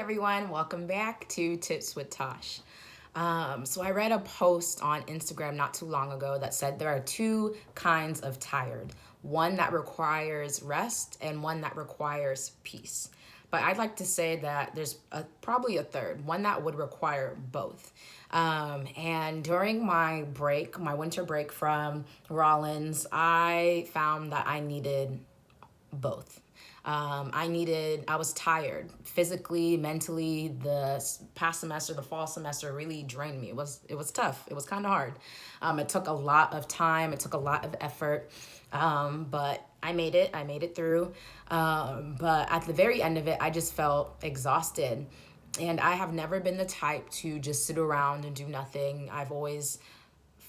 everyone. Welcome back to Tips with Tosh. So I read a post on Instagram not too long ago that said there are two kinds of tired, one that requires rest and one that requires peace. But I'd like to say that there's probably a third, one that would require both. And during my break, my winter break from Rollins, I found that I needed both. I was tired physically, mentally. The past semester, the fall semester really drained me. It was tough. It was kind of hard. It took a lot of time. It took a lot of effort. But I made it. I made it through. But at the very end of it, I just felt exhausted. And I have never been the type to just sit around and do nothing. I've always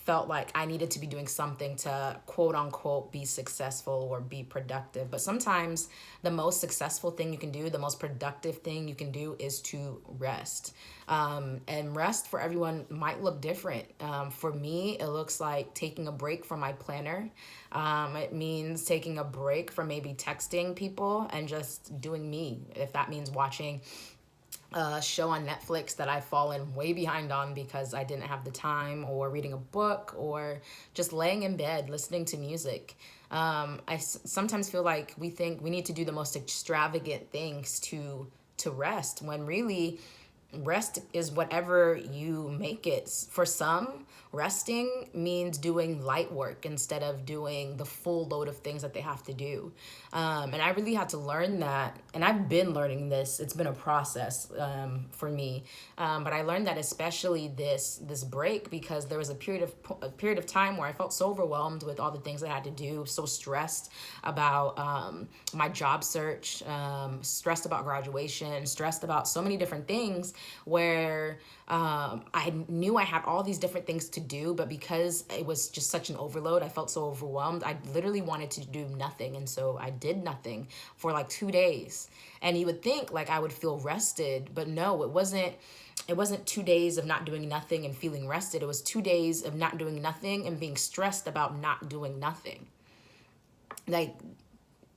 felt like I needed to be doing something to quote unquote be successful or be productive. But sometimes the most successful thing you can do, the most productive thing you can do is to rest. And rest for everyone might look different. For me, it looks like taking a break from my planner. It means taking a break from maybe texting people and just doing me. If that means watching a show on Netflix that I've fallen way behind on because I didn't have the time, or reading a book, or just laying in bed listening to music. Sometimes feel like we think we need to do the most extravagant things to rest, when really rest is whatever you make it. For some, resting means doing light work instead of doing the full load of things that they have to do. And I really had to learn that. And I've been learning this. It's been a process for me. But I learned that especially this break, because there was a period of time where I felt so overwhelmed with all the things I had to do, so stressed about my job search, stressed about graduation, stressed about so many different things, where I knew I had all these different things to do, but because it was just such an overload, I felt so overwhelmed. I literally wanted to do nothing, and so I did nothing for like 2 days. And you would think like I would feel rested, but no, it wasn't. It wasn't 2 days of not doing nothing and feeling rested. It was 2 days of not doing nothing and being stressed about not doing nothing. Like,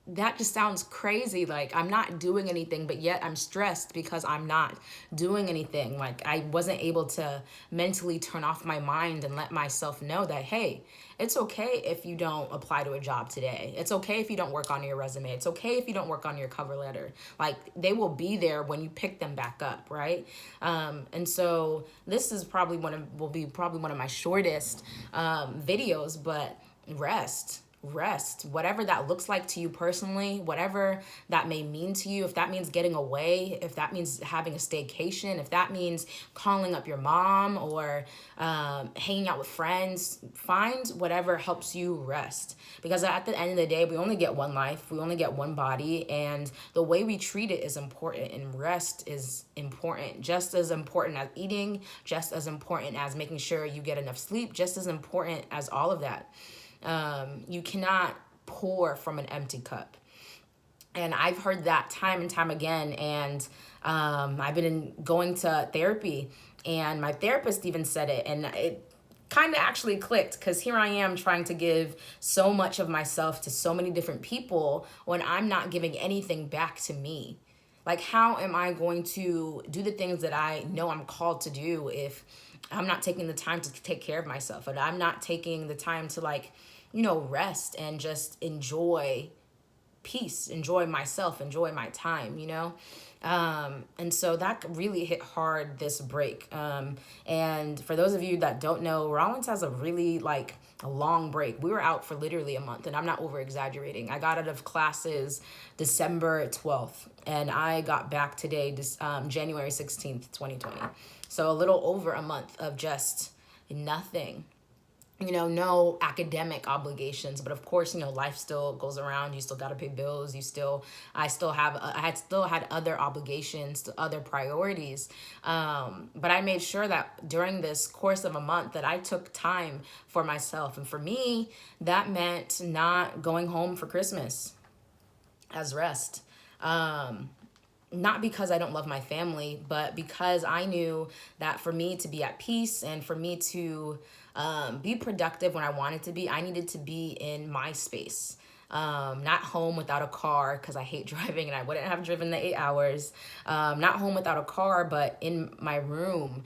that just sounds crazy. Like, I'm not doing anything, but yet I'm stressed because I'm not doing anything. Like, I wasn't able to mentally turn off my mind and let myself know that, hey, it's okay if you don't apply to a job today. It's okay if you don't work on your resume. It's okay if you don't work on your cover letter. Like, they will be there when you pick them back up, right? And so this is will be probably one of my shortest videos, but rest, whatever that looks like to you personally, whatever that may mean to you. If that means getting away, if that means having a staycation, if that means calling up your mom, or hanging out with friends, find whatever helps you rest. Because at the end of the day, we only get one life, we only get one body, and the way we treat it is important, and rest is important, just as important as eating, just as important as making sure you get enough sleep, just as important as all of that. You cannot pour from an empty cup. And I've heard that time and time again. And I've been going to therapy, and my therapist even said it. And it kind of actually clicked, because here I am trying to give so much of myself to so many different people when I'm not giving anything back to me. Like, how am I going to do the things that I know I'm called to do if I'm not taking the time to take care of myself, and I'm not taking the time to, like, rest and just enjoy peace, enjoy myself, enjoy my time, And so that really hit hard this break. And for those of you that don't know, Rollins has a really, like, a long break. We were out for literally a month, and I'm not over exaggerating. I got out of classes December 12th, and I got back today, January 16th, 2020. So a little over a month of just nothing. No academic obligations, but of course, life still goes around. You still got to pay bills. I had still had other obligations, to other priorities. But I made sure that during this course of a month that I took time for myself. And for me, that meant not going home for Christmas as rest. Not because I don't love my family, but because I knew that for me to be at peace and for me to be productive when I wanted to be, I needed to be in my space. not home without a car because I hate driving and I wouldn't have driven the 8 hours. Not home without a car, but in my room,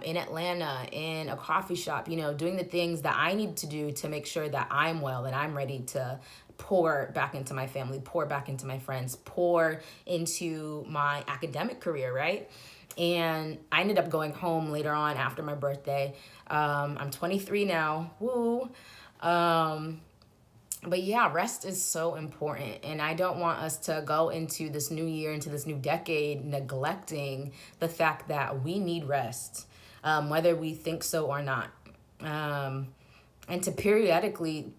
in Atlanta, in a coffee shop, doing the things that I need to do to make sure that I'm well and I'm ready to pour back into my family, pour back into my friends, pour into my academic career, right? And I ended up going home later on after my birthday. I'm 23 now. Woo. But yeah, rest is so important. And I don't want us to go into this new year, into this new decade, neglecting the fact that we need rest, whether we think so or not. And to periodically,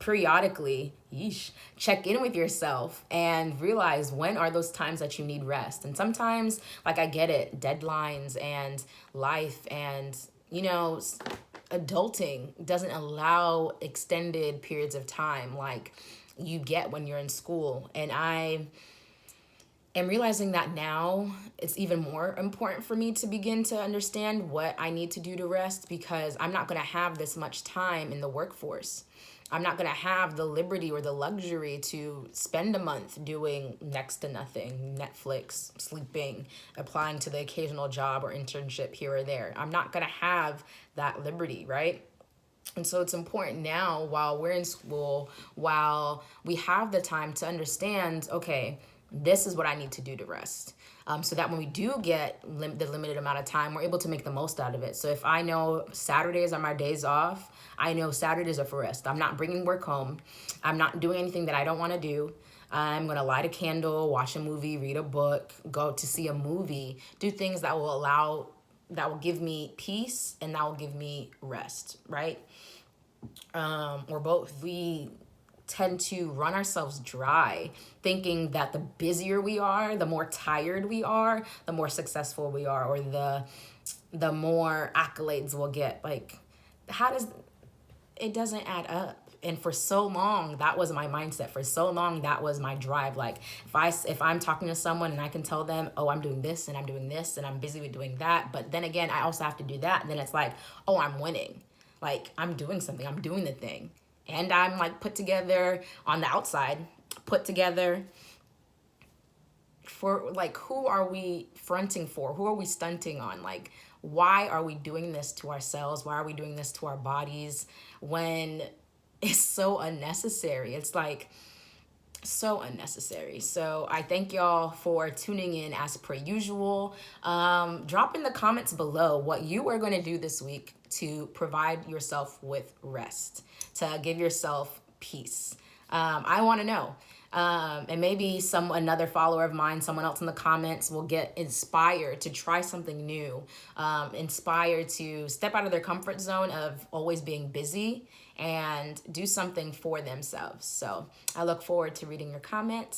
check in with yourself and realize when are those times that you need rest. And sometimes, like, I get it, deadlines and life and, adulting doesn't allow extended periods of time like you get when you're in school. And I am realizing that now it's even more important for me to begin to understand what I need to do to rest, because I'm not going to have this much time in the workforce. I'm not going to have the liberty or the luxury to spend a month doing next to nothing, Netflix, sleeping, applying to the occasional job or internship here or there. I'm not going to have that liberty, right? And so it's important now, while we're in school, while we have the time, to understand, okay, this is what I need to do to rest. So that when we do get the limited amount of time, we're able to make the most out of it. So if I know Saturdays are my days off, I know Saturdays are for rest. I'm not bringing work home. I'm not doing anything that I don't want to do. I'm going to light a candle, watch a movie, read a book, go to see a movie, do things that will give me peace and that will give me rest, right? Or both. We tend to run ourselves dry thinking that the busier we are, the more tired we are, the more successful we are, or the more accolades we'll get. Like, it doesn't add up. And for so long, that was my mindset. For so long, that was my drive. Like, if I'm talking to someone and I can tell them, oh, I'm doing this and I'm doing this and I'm busy with doing that, but then again, I also have to do that. And then it's like, oh, I'm winning. Like, I'm doing something. I'm doing the thing. And I'm like put together on the outside, put together for, like, who are we fronting for? Who are we stunting on? Like, why are we doing this to ourselves? Why are we doing this to our bodies when it's so unnecessary? It's like so unnecessary. So I thank y'all for tuning in as per usual. Drop in the comments below what you are going to do this week to provide yourself with rest, to give yourself peace. I want to know. And maybe another follower of mine, someone else in the comments, will get inspired to try something new, inspired to step out of their comfort zone of always being busy and do something for themselves. So I look forward to reading your comments.